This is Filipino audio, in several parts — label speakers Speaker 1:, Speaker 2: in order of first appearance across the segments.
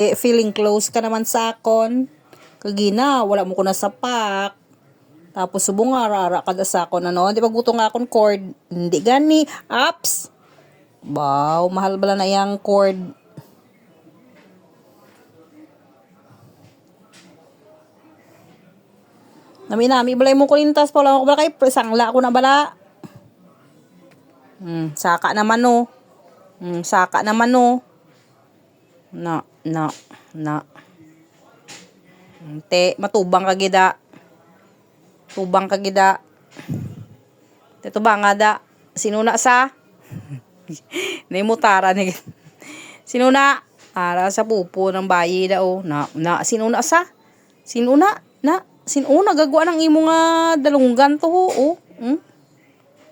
Speaker 1: Feeling close ka naman sa akon. Kagina, wala mo ko na sapak. Tapos subong nga, rara ka da sa akon, ano? Di ba guto nga akon cord? Hindi gani. Apps! Wow, mahal bala na yung cord. Nami-nami, balay mo kulintas pa. Wala mo ko bala kay sangla ko na bala. Saka naman no. Saka naman no. Na. Te, matubang ka gida. Tubang ka gida. Te, tubang nga da. Sinuna sa? Naimutara ni. Sinuna? Ara sa pupo ng bayi da o. Sinuna sa? Sinuna? Sinuna gagawa ng imo nga dalunggan to o.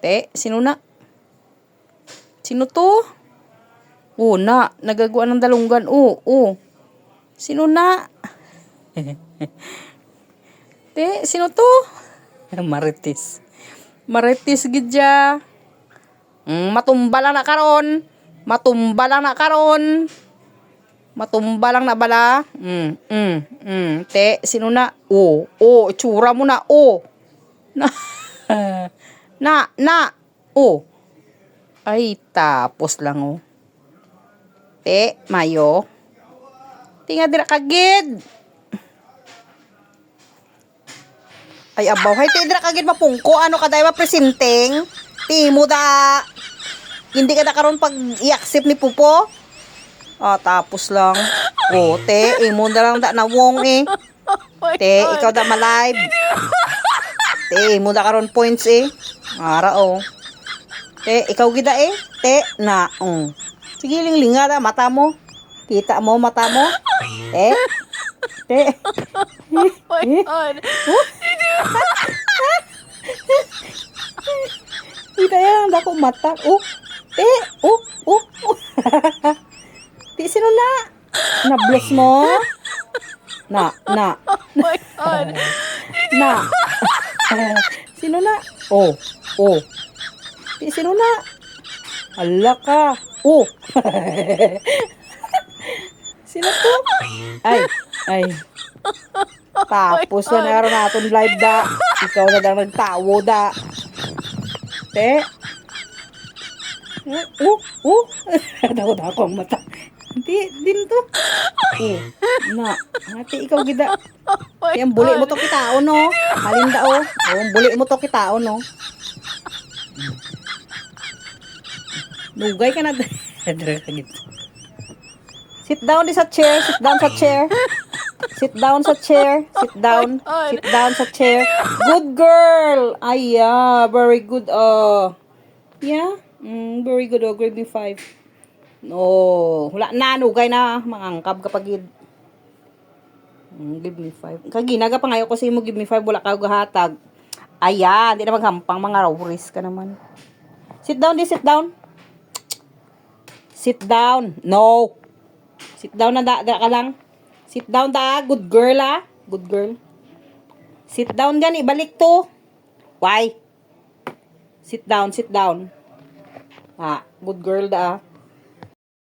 Speaker 1: Te, sinuna? Sino to? Nagagawa ng dalunggan. Sino na? Te, sino to? Marites. Marites gidya. Matumba lang na karon. Matumba lang na bala. Te, sino na? Itsura mo na. Ay, tapos lang Te, mayo. Tinga dira kagid. Ay, abaw. Hay, dira kagid mapungko. Ano ka dahi presenting? Timo da. Hindi ka da karon pag i-accept ni Pupo. Tapos lang. Te, imo na lang da nawong Te, ikaw da malive. Te, imo da karon points Ara Te, ikaw gida Te, sige, linglinga da, mata mo. Kita mo, mata mo. Te.
Speaker 2: Oh my God.
Speaker 1: Kita yan, dako mata. Te. Te, sino na? Na-bless mo?
Speaker 2: Oh my God.
Speaker 1: Sino na? Te, sino na? Hala ka. Sino to? Ay. Tapos na naroon natin live da. Ikaw na lang nagtawo da. Te. Dako ang mata. Din to. Ate, ikaw gida. Yan, buli mo to kitao, no? Halinda, buli mo to kitao, no? Lugay ka na. Sit down sa chair. Sit down sa chair. Good girl. Ay, yeah. Very good. Yeah. Very good. Grade me 5. Wala na. Nugay na. Mangangkab kapag give me 5. Kaginaga pa ngayon kasi mo give me 5. Wala ka gahatag. Ayan. Di na maghampang. Mga rawris ka naman. Sit down. Sit down. No. Sit down na da ka lang. Sit down da. Good girl Good girl. Sit down gani. Balik to. Why? Sit down. Good girl da.